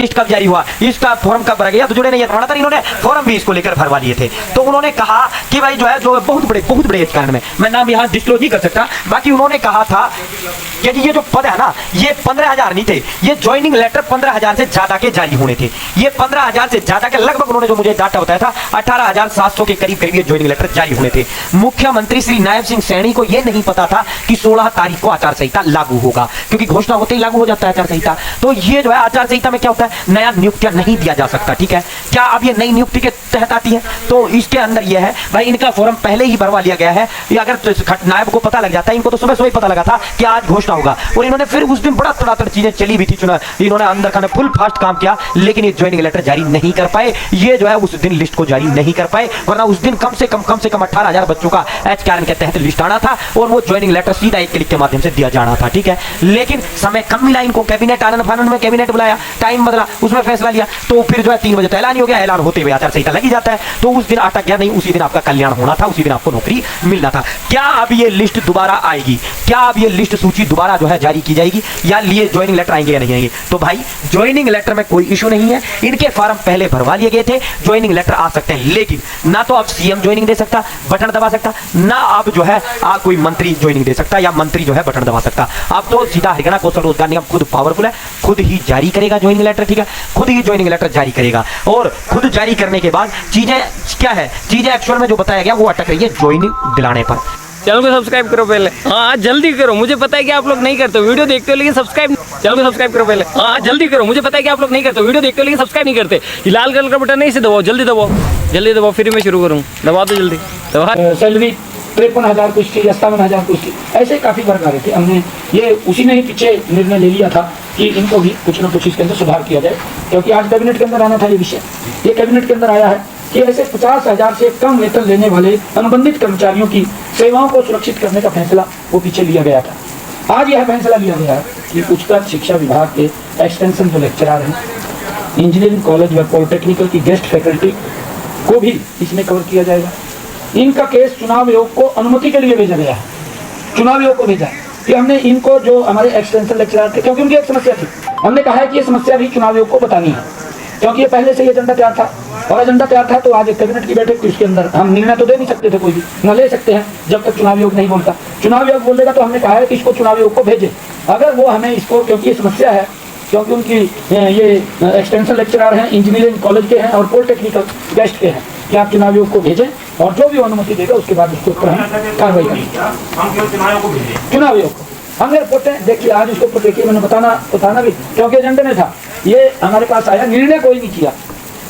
List कब जारी हुआ, इसका फॉर्म कब भरा गया, तो जुड़े नहीं है। तो इन्होंने फॉर्म भी इसको लेकर भरवा लिए थे। तो उन्होंने कहा कि भाई जो है जो बहुत बड़े कारण में मैं नाम यहाँ डिस्क्लोज नहीं कर सकता, बाकी उन्होंने कहा था कि ये जो पद है ना, ये 15,000 नहीं थे, ये ज्वाइनिंग लेटर 15,000 से ज्यादा के जारी होने थे। ये 15,000 से ज्यादा के लगभग उन्होंने जो मुझे डाटा बताया था 18,700 के करीब ये ज्वाइनिंग लेटर जारी होने थे। मुख्यमंत्री श्री नायब सिंह सैनी को यह नहीं पता था कि 16 तारीख को आचार संहिता लागू होगा, क्योंकि घोषणा होते ही लागू हो जाता है आचार संहिता। तो ये जो है आचार संहिता में क्या होता है, नया नियुक्तियां नहीं दिया जा सकता। ठीक है, क्या अब ये नई नियुक्ति के तहत आती है, तो इसके अंदर यह है भाई इनका फॉर्म पहले ही भरवा लिया गया है। अगर नायब को पता लग जाता है, इनको तो सुबह पता लगा था कि आज घोषणा होगा, और इन्होंने फिर उस दिन बड़ा तड़ातड़ चीजें चली भी थी, इन्होंने अंदर खाने फुल फास्ट काम किया, लेकिन ये ज्वाइनिंग लेटर जारी नहीं कर पाए। ये जो है उस दिन लिस्ट को जारी नहीं कर पाए, वरना उस दिन कम से कम 18,000 बच्चों का एचकेआरएन के तहत लिस्ट आना था, और वो ज्वाइनिंग लेटर सीधा एक क्लिक के माध्यम से दिया जाना था। ठीक है, लेकिन समय कम मिला इनको, कैबिनेट आनंद फानंद में कैबिनेट बुलाया, टाइम बदला, उसमें फैसला लिया, तो फिर जो है 3 बजे तो ऐलान हो गया, ऐलान होते हुए आचार संहिता लगी जाता है। तो उस दिन अटक गया, नहीं उसी दिन आपका कल्याण होना था, उसी दिन आपको नौकरी मिलना था। क्या अब ये लिस्ट दोबारा आएगी, क्या अब ये लिस्ट सूची दोबारा जो है जारी की जाएगी, या लिए ज्वाइनिंग लेटर आएंगे या नहीं आएंगे? तो भाई ज्वाइनिंग लेटर में कोई इशू नहीं है, इनके फॉर्म पहले भरवा लिए गए थे, ज्वाइनिंग लेटर आ सकते हैं, लेकिन ना तो अब सीएम ज्वाइनिंग दे सकता, बटन दबा सकता, ना अब जो है कोई मंत्री ज्वाइनिंग दे सकता, या मंत्री जो है बटन दबा सकता। अब तो सीधा हरियाणा कौशल रोजगार निगम खुद पावरफुल है, खुद ही जारी करेगा ज्वाइनिंग लेटर। ठीक है, खुद ही ज्वाइनिंग लेटर जारी करेगा, और खुद जारी करने के बाद चीजें क्या है, चीजें एक्चुअल में जो बताया गया वो अटक रही है ज्वाइनिंग दिलाने पर। चैनल को सब्सक्राइब करो पहले, हाँ जल्दी करो, मुझे पता है कि आप लोग नहीं करते हो, वीडियो देखते हो लेकिन सब्सक्राइब, चैनल को सब्सक्राइब करो पहले, हाँ जल्दी करो, मुझे पता है कि आप लोग नहीं करते हो, वीडियो देखते हो लेकिन सब्सक्राइब नहीं करते। ये लाल कलर का बटन नहीं, इसे दबाओ, जल्दी दबाओ, जल्दी दबाओ, फिर मैं शुरू करूँ, दबा दो जल्दी, दबा। सैलरी 53,000 कुछ थी, 57,000 कुछ थी, ऐसे काफ़ी वर्ग आ रहे थे। हमने ये उसी में ही पीछे निर्णय ले लिया था कि इनको भी कुछ ना कुछ इसके अंदर सुधार किया जाए, क्योंकि आज कैबिनेट के अंदर आना था ये विषय। ये कैबिनेट के अंदर आया है कि ऐसे 50,000 से कम वेतन लेने वाले अनुबंधित कर्मचारियों की सेवाओं को सुरक्षित करने का फैसला वो पीछे लिया गया था। आज यह फैसला लिया गया है कि उच्चतर शिक्षा विभाग के एक्सटेंशन जो लेक्चरर हैं, इंजीनियरिंग कॉलेज व पॉलिटेक्निकल की गेस्ट फैकल्टी को भी इसमें कवर किया जाएगा। इनका केस चुनाव आयोग को अनुमति के लिए भेजा गया है, चुनाव आयोग को भेजा है कि हमने इनको जो हमारे एक्सटेंशन लेक्चरर थे, क्योंकि उनकी एक समस्या थी, हमने कहा है कि ये समस्या भी चुनाव आयोग को बतानी है, क्योंकि ये पहले से ये एजेंडा तैयार था, और एजेंडा तैयार था तो आज एक कैबिनेट की बैठक थी, उसके अंदर हम निर्णय तो दे नहीं सकते थे, कोई भी न ले सकते हैं जब तक चुनाव आयोग नहीं बोलता। चुनाव आयोग बोलेगा तो हमने कहा है कि इसको चुनाव आयोग को भेजे, अगर वो हमें इसको, क्योंकि ये समस्या है, क्योंकि उनकी ये एक्सटेंशन लेक्चरर हैं, इंजीनियरिंग कॉलेज के हैं और पॉलिटेक्निकल गेस्ट के हैं, कि आप चुनाव आयोग को भेजें, और जो भी अनुमति देगा उसके बाद उसके ऊपर हम कार्रवाई करेंगे। चुनाव आयोग को हमने रिपोर्टें देखिए, आज उसको ऊपर देखिए, मैंने बताना भी क्योंकि एजेंडे में था, ये हमारे पास आया, निर्णय कोई नहीं किया,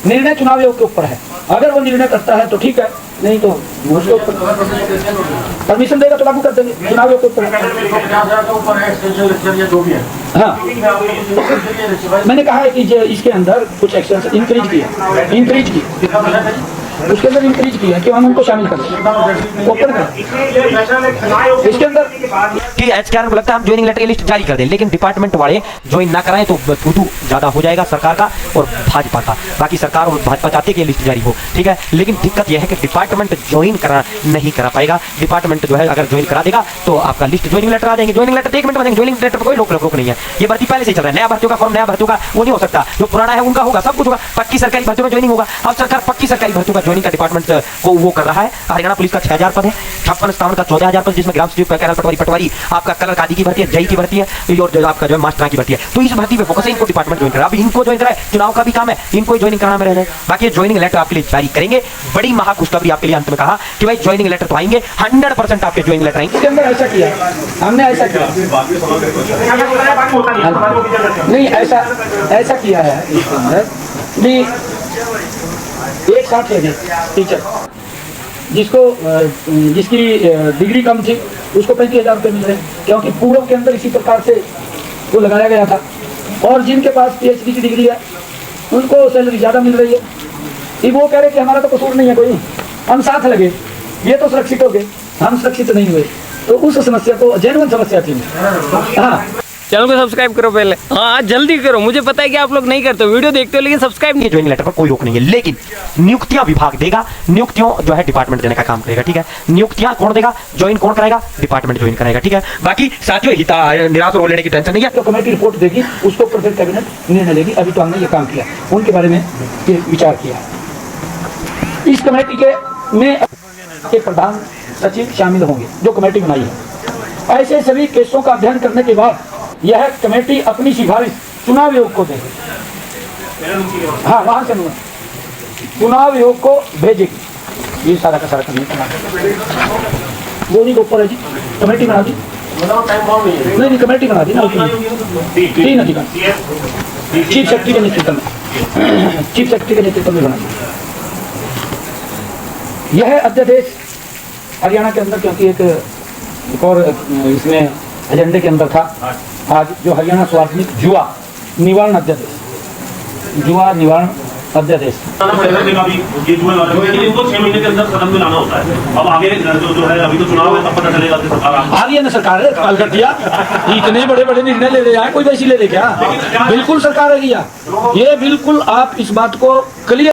निर्णय चुनाव आयोग के ऊपर है। अगर वो निर्णय करता है तो ठीक है, नहीं तो उसको परमिशन देगा तो लागू कर देंगे, चुनाव आयोग के ऊपर। हाँ, मैंने कहा है कि इसके अंदर कुछ एक्शन इंक्रीज की उसके अंदर इंक्रीज किया कि हम उनको शामिल करें, ओपन करें इसके अंदर कि एचकेआरएन को लगता है हम ज्वाइनिंग लेटर की लिस्ट जारी कर दें, लेकिन डिपार्टमेंट वाले ज्वाइन ना कराएं तो थूथू ज्यादा हो जाएगा सरकार का और भाजपा का। बाकी सरकार और भाजपा चाहते कि लिस्ट जारी हो, ठीक है, लेकिन दिक्कत यह है कि डिपार्टमेंट ज्वाइन नहीं करा पाएगा। डिपार्टमेंट जो है अगर ज्वाइन करा देगा तो आपका लिस्ट ज्वाइनिंग लेटर आ जाएंगे, ज्वाइनिंग लेटर 1 मिनट में देंगे, ज्वाइनिंग लेटर पर कोई रोक नहीं है। ये भर्ती पहले से चल रहा है, नया भर्तियों का फॉर्म नया भर्तियों का वो नहीं हो सकता, जो पुराना है उनका होगा, सब कुछ होगा, पक्की सरकारी भर्तियों में ज्वाइनिंग होगा। अब सरकार पक्की सरकारी भर्तियों का ज्वाइनिंग का डिपार्टमेंट को वो कर रहा है। हरियाणा पुलिस का 6,000 पद है, 56 स्थान का 14,000 पद, जिसमें ग्राम सचिव, कैरल पटवारी, आपका कलर कादी की भर्ती है, जई की भर्ती है, और जो आपका जो है मास्टर की भर्ती है। तो इस भर्ती पे फोकस है, इनको डिपार्टमेंट ज्वाइन करा, अब इनको ज्वाइन कराए, चुनाव का भी काम है, इनको ज्वाइनिंग कराना में रहना है। बाकी ज्वाइनिंग लेटर आपके लिए जारी करेंगे। बड़ी महाखुशखबरी आपके लिए अंत में कहा कि भाई ज्वाइनिंग लेटर तो आएंगे, 100% आपके ज्वाइनिंग लेटर आएंगे। इसके अंदर ऐसा किया हमने, ऐसा किया नहीं, ऐसा किया है इसके अंदर भी एक साथ लगे टीचर, जिसकी डिग्री कम थी उसको 35,000 रुपये मिल रहे हैं, क्योंकि पूर्व के अंदर इसी प्रकार से वो लगाया गया था, और जिनके पास PhD की डिग्री है उनको सैलरी ज़्यादा मिल रही है। वो कह रहे कि हमारा तो कसूर नहीं है कोई, हम साथ लगे, ये तो सुरक्षित हो गए, हम सुरक्षित नहीं हुए। तो उस समस्या को जेन्युइन समस्या थी। हाँ, चैनल को सब्सक्राइब करो पहले। हाँ जल्दी करो, मुझे पता है कि आप लोग नहीं करते, वीडियो देखते हो लेकिन सब्सक्राइब नहीं। ज्वाइनिंग लेटर पर कोई रोक नहीं है, लेकिन नियुक्तियां विभाग देगा, नियुक्तियों जो है डिपार्टमेंट देने का काम करेगा, ठीक है। नियुक्तियां कौन देगा, ज्वाइन कौन कराएगा, डिपार्टमेंट ज्वाइन कराएगा, ठीक है। बाकी साथियों हिता निराश रोल लेने की टेंशन नहीं है। तो कमेटी रिपोर्ट देगी, उसको ऊपर फिर कैबिनेट निर्णय लेगी। अभी तो हमने ये काम किया, उनके बारे में ये विचार किया। इस कमेटी के में के प्रधान सचिव शामिल होंगे जो कमेटी बनाई है। ऐसे सभी केसों का अध्ययन करने के बाद यह कमेटी अपनी सिफारिश चुनाव आयोग को देगी। हाँ वहां से चुनाव आयोग को भेजेगी। ये सारा का सारा करने का वो नहीं ऊपर है जी, कमेटी बना दी। नहीं कमेटी बना दी ना, 3 अधिकारी चीफ सेक्रेटरी के नेतृत्व में, चीफ सेक्रेटरी के नेतृत्व में बना दी। यह अध्यादेश हरियाणा के अंदर, क्योंकि एक और इसमें एजेंडे के अंदर था आज, जो हरियाणा सार्वजनिक जुआ निवारण अध्यादेश, जुआ निवारण अध्यादेश ये जुए वाले इनको 6 महीने के अंदर सदन में लाना होता है। अब आगे जो है अभी तो चुनाव है, तब पता चलेगा कि सरकार आ रही है ना, सरकार ने कॉल कर दिया। इतने बड़े बड़े निर्णय ले रहे हैं, कोई वैसी ले रहे क्या? बिल्कुल सरकार है, ये बिल्कुल आप इस बात को क्लियर